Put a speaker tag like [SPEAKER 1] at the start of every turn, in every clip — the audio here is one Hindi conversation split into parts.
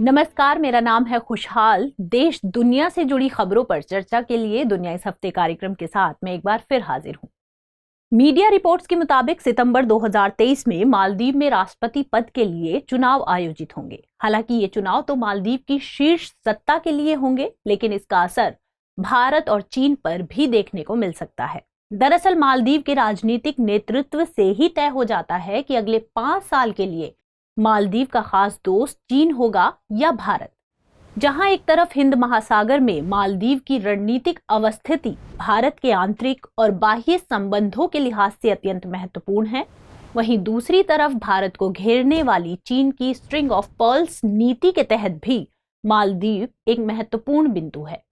[SPEAKER 1] नमस्कार, मेरा नाम है खुशहाल। देश दुनिया से जुड़ी खबरों पर चर्चा के लिए दुनिया इस हफ्ते कार्यक्रम के साथ मैं एक बार फिर हाजिर हूं। मीडिया रिपोर्ट्स के मुताबिक सितंबर 2023 में मालदीव में राष्ट्रपति पद के लिए चुनाव आयोजित होंगे। हालांकि ये चुनाव तो मालदीव की शीर्ष सत्ता के लिए होंगे, लेकिन इसका असर भारत और चीन पर भी देखने को मिल सकता है। दरअसल मालदीव के राजनीतिक नेतृत्व से ही तय हो जाता है कि अगले 5 साल के लिए मालदीव का खास दोस्त चीन होगा या भारत। जहां एक तरफ हिंद महासागर में मालदीव की रणनीतिक अवस्थिति भारत के आंतरिक और बाह्य संबंधों के लिहाज से अत्यंत महत्वपूर्ण है, वहीं दूसरी तरफ भारत को घेरने वाली चीन की स्ट्रिंग ऑफ पर्ल्स नीति के तहत भी मालदीव एक महत्वपूर्ण बिंदु है।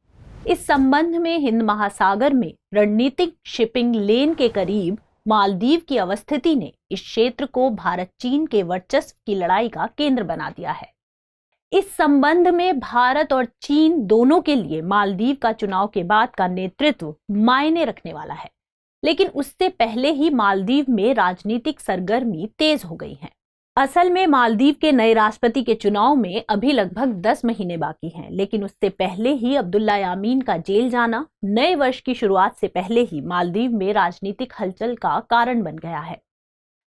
[SPEAKER 1] इस संबंध में हिंद महासागर में रणनीतिक शिपिंग लेन के करीब मालदीव की अवस्थिति ने इस क्षेत्र को भारत चीन के वर्चस्व की लड़ाई का केंद्र बना दिया है। इस संबंध में भारत और चीन दोनों के लिए मालदीव का चुनाव के बाद का नेतृत्व मायने रखने वाला है, लेकिन उससे पहले ही मालदीव में राजनीतिक सरगर्मी तेज हो गई है। असल में मालदीव के नए राष्ट्रपति के चुनाव में अभी लगभग 10 महीने बाकी हैं, लेकिन उससे पहले ही अब्दुल्ला यामीन का जेल जाना नए वर्ष की शुरुआत से पहले ही मालदीव में राजनीतिक हलचल का कारण बन गया है।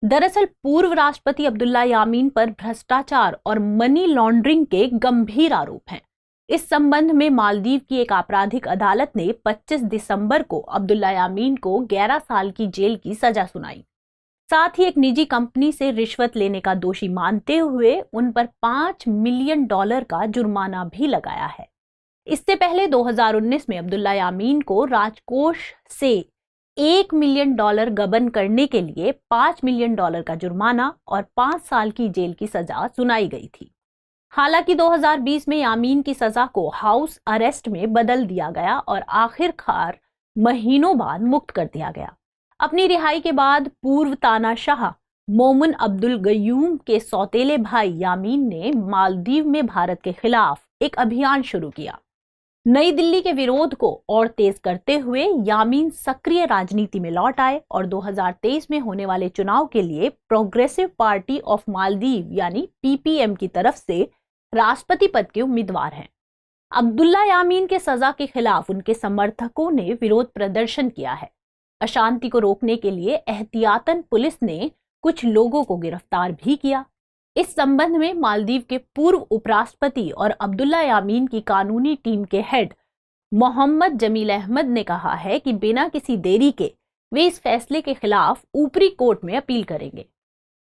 [SPEAKER 1] दरअसल पूर्व राष्ट्रपति अब्दुल्ला यामीन पर भ्रष्टाचार और मनी लॉन्ड्रिंग के गंभीर आरोप हैं। इस संबंध में मालदीव की एक आपराधिक अदालत ने 25 दिसंबर को अब्दुल्ला यामीन को 11 साल की जेल की सजा सुनाई। साथ ही एक निजी कंपनी से रिश्वत लेने का दोषी मानते हुए उन पर $5 मिलियन का जुर्माना भी लगाया है। इससे पहले 2019 में अब्दुल्ला यामीन को राजकोष से $1 मिलियन गबन करने के लिए $5 मिलियन का जुर्माना और 5 साल की जेल की सजा सुनाई गई थी। हालांकि 2020 में यामीन की सजा को हाउस अरेस्ट में बदल दिया गया और आखिरकार महीनों बाद मुक्त कर दिया गया। अपनी रिहाई के बाद पूर्व तानाशाह मोमिन अब्दुल गयूम के सौतेले भाई यामीन ने मालदीव में भारत के खिलाफ एक अभियान शुरू किया। नई दिल्ली के विरोध को और तेज करते हुए यामीन सक्रिय राजनीति में लौट आए और 2023 में होने वाले चुनाव के लिए प्रोग्रेसिव पार्टी ऑफ मालदीव यानी पीपीएम की तरफ से राष्ट्रपति पद के उम्मीदवार हैं। अब्दुल्ला यामीन के सजा के खिलाफ उनके समर्थकों ने विरोध प्रदर्शन किया है। अशांति को रोकने के लिए एहतियातन पुलिस ने कुछ लोगों को गिरफ्तार भी किया। इस संबंध में मालदीव के पूर्व उपराष्ट्रपति और अब्दुल्ला यामीन की कानूनी टीम के हेड मोहम्मद जमील अहमद ने कहा है कि बिना किसी देरी के वे इस फैसले के खिलाफ ऊपरी कोर्ट में अपील करेंगे।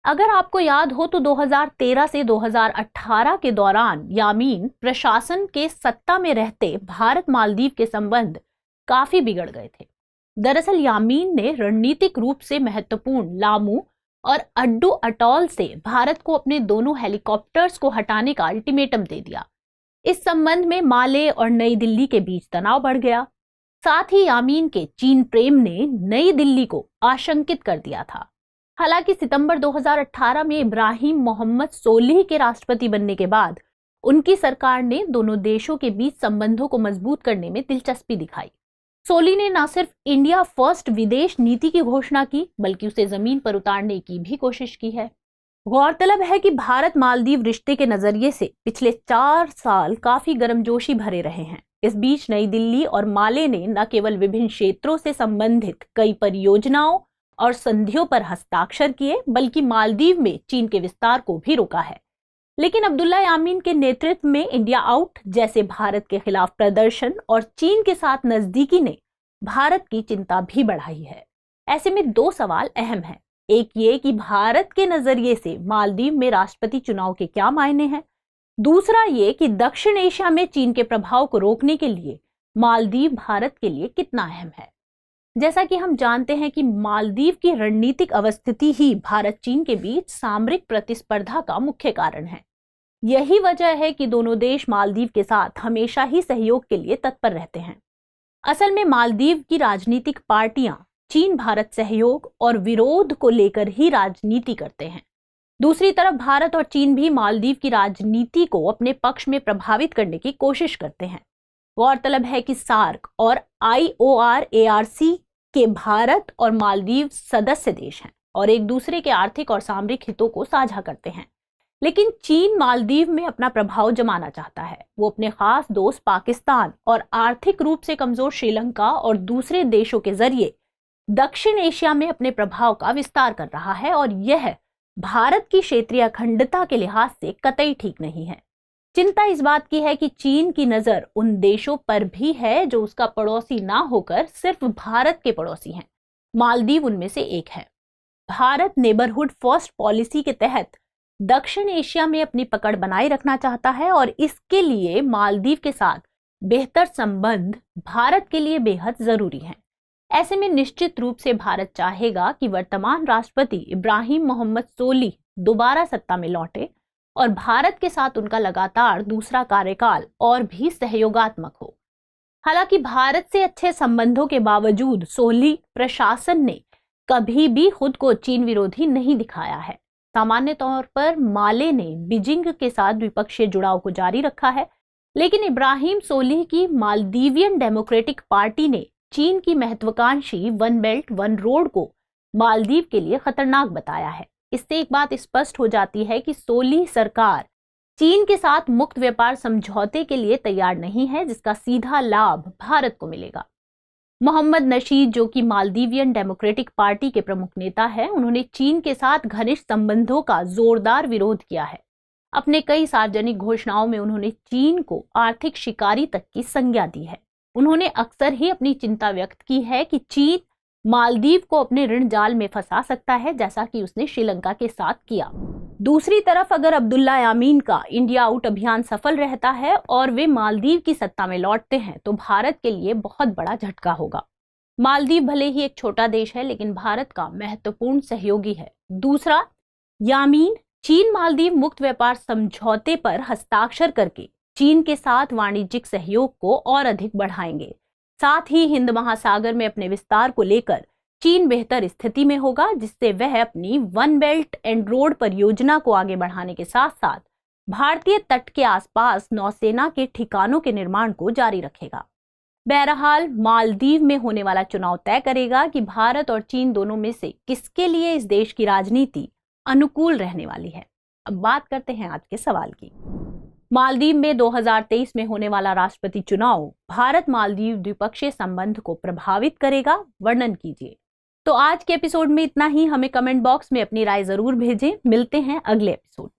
[SPEAKER 1] अगर आपको याद हो तो 2013 से 2018 के दौरान यामीन प्रशासन के सत्ता में रहते भारत मालदीव के संबंध काफी बिगड़ गए थे। दरअसल यामीन ने रणनीतिक रूप से महत्वपूर्ण लामू और अड्डू अटॉल से भारत को अपने दोनों हेलीकॉप्टर्स को हटाने का अल्टीमेटम दे दिया। इस संबंध में माले और नई दिल्ली के बीच तनाव बढ़ गया। साथ ही यामीन के चीन प्रेम ने नई दिल्ली को आशंकित कर दिया था। हालांकि सितंबर 2018 में इब्राहिम मोहम्मद सोलिह के राष्ट्रपति बनने के बाद उनकी सरकार ने दोनों देशों के बीच संबंधों को मजबूत करने में दिलचस्पी दिखाई। सोली ने न सिर्फ इंडिया फर्स्ट विदेश नीति की घोषणा की, बल्कि उसे जमीन पर उतारने की भी कोशिश की है। गौरतलब है कि भारत मालदीव रिश्ते के नजरिए से पिछले 4 साल काफी गर्मजोशी भरे रहे हैं। इस बीच नई दिल्ली और माले ने न केवल विभिन्न क्षेत्रों से संबंधित कई परियोजनाओं और संधियों पर हस्ताक्षर किए, बल्कि मालदीव में चीन के विस्तार को भी रोका है। लेकिन अब्दुल्ला यामीन के नेतृत्व में इंडिया आउट जैसे भारत के खिलाफ प्रदर्शन और चीन के साथ नजदीकी ने भारत की चिंता भी बढ़ाई है। ऐसे में 2 सवाल अहम हैं। एक ये कि भारत के नजरिए से मालदीव में राष्ट्रपति चुनाव के क्या मायने हैं। दूसरा ये कि दक्षिण एशिया में चीन के प्रभाव को रोकने के लिए मालदीव भारत के लिए कितना अहम है। जैसा कि हम जानते हैं कि मालदीव की रणनीतिक अवस्थिति ही भारत चीन के बीच सामरिक प्रतिस्पर्धा का मुख्य कारण है। यही वजह है कि दोनों देश मालदीव के साथ हमेशा ही सहयोग के लिए तत्पर रहते हैं। असल में मालदीव की राजनीतिक पार्टियां चीन भारत सहयोग और विरोध को लेकर ही राजनीति करते हैं। दूसरी तरफ भारत और चीन भी मालदीव की राजनीति को अपने पक्ष में प्रभावित करने की कोशिश करते हैं। गौरतलब है कि सार्क और IORARC के भारत और मालदीव सदस्य देश हैं और एक दूसरे के आर्थिक और सामरिक हितों को साझा करते हैं। लेकिन चीन मालदीव में अपना प्रभाव जमाना चाहता है। वो अपने खास दोस्त पाकिस्तान और आर्थिक रूप से कमजोर श्रीलंका और दूसरे देशों के जरिए दक्षिण एशिया में अपने प्रभाव का विस्तार कर रहा है, और यह भारत की क्षेत्रीय अखंडता के लिहाज से कतई ठीक नहीं है। चिंता इस बात की है कि चीन की नजर उन देशों पर भी है जो उसका पड़ोसी ना होकर सिर्फ भारत के पड़ोसी हैं। मालदीव उनमें से एक है। भारत नेबरहुड फर्स्ट पॉलिसी के तहत दक्षिण एशिया में अपनी पकड़ बनाए रखना चाहता है, और इसके लिए मालदीव के साथ बेहतर संबंध भारत के लिए बेहद जरूरी हैं। ऐसे में निश्चित रूप से भारत चाहेगा कि वर्तमान राष्ट्रपति इब्राहिम मोहम्मद सोलिह दोबारा सत्ता में लौटे और भारत के साथ उनका लगातार दूसरा कार्यकाल और भी सहयोगात्मक हो। हालांकि भारत से अच्छे संबंधों के बावजूद सोलिह प्रशासन ने कभी भी खुद को चीन विरोधी नहीं दिखाया है। सामान्य तौर पर माले ने बीजिंग के साथ द्विपक्षीय जुड़ाव को जारी रखा है, लेकिन इब्राहिम सोलिह की मालदीवियन डेमोक्रेटिक पार्टी ने चीन की महत्वाकांक्षी वन बेल्ट वन रोड को मालदीव के लिए खतरनाक बताया है। इससे एक बात स्पष्ट हो जाती है कि सोलिह सरकार चीन के साथ मुक्त व्यापार समझौते के लिए तैयार नहीं है, जिसका सीधा लाभ भारत को मिलेगा। मोहम्मद नशीद, जो कि मालदीवियन डेमोक्रेटिक पार्टी के प्रमुख नेता है, उन्होंने चीन के साथ घनिष्ठ संबंधों का जोरदार विरोध किया है। अपने कई सार्वजनिक घोषणाओं में उन्होंने चीन को आर्थिक शिकारी तक की संज्ञा दी है। उन्होंने अक्सर ही अपनी चिंता व्यक्त की है कि चीन मालदीव को अपने ऋण जाल में फंसा सकता है, जैसा कि उसने श्रीलंका के साथ किया। दूसरी तरफ अगर अब्दुल्ला यामीन का इंडिया आउट अभियान सफल रहता है और वे मालदीव की सत्ता में लौटते हैं, तो भारत के लिए बहुत बड़ा झटका होगा। मालदीव भले ही एक छोटा देश है, लेकिन भारत का महत्वपूर्ण सहयोगी है। दूसरा, यामीन चीन मालदीव मुक्त व्यापार समझौते पर हस्ताक्षर करके चीन के साथ वाणिज्यिक सहयोग को और अधिक बढ़ाएंगे। साथ ही हिंद महासागर में अपने विस्तार को लेकर चीन बेहतर स्थिति में होगा, जिससे वह अपनी वन बेल्ट एंड रोड परियोजना को आगे बढ़ाने के साथ साथ भारतीय तट के आसपास नौसेना के ठिकानों के निर्माण को जारी रखेगा। बहरहाल मालदीव में होने वाला चुनाव तय करेगा कि भारत और चीन दोनों में से किसके लिए इस देश की राजनीति अनुकूल रहने वाली है। अब बात करते हैं आज के सवाल की। मालदीव में 2023 में होने वाला राष्ट्रपति चुनाव भारत मालदीव द्विपक्षीय संबंध को प्रभावित करेगा? वर्णन कीजिए। तो आज के एपिसोड में इतना ही। हमें कमेंट बॉक्स में अपनी राय जरूर भेजें। मिलते हैं अगले एपिसोड।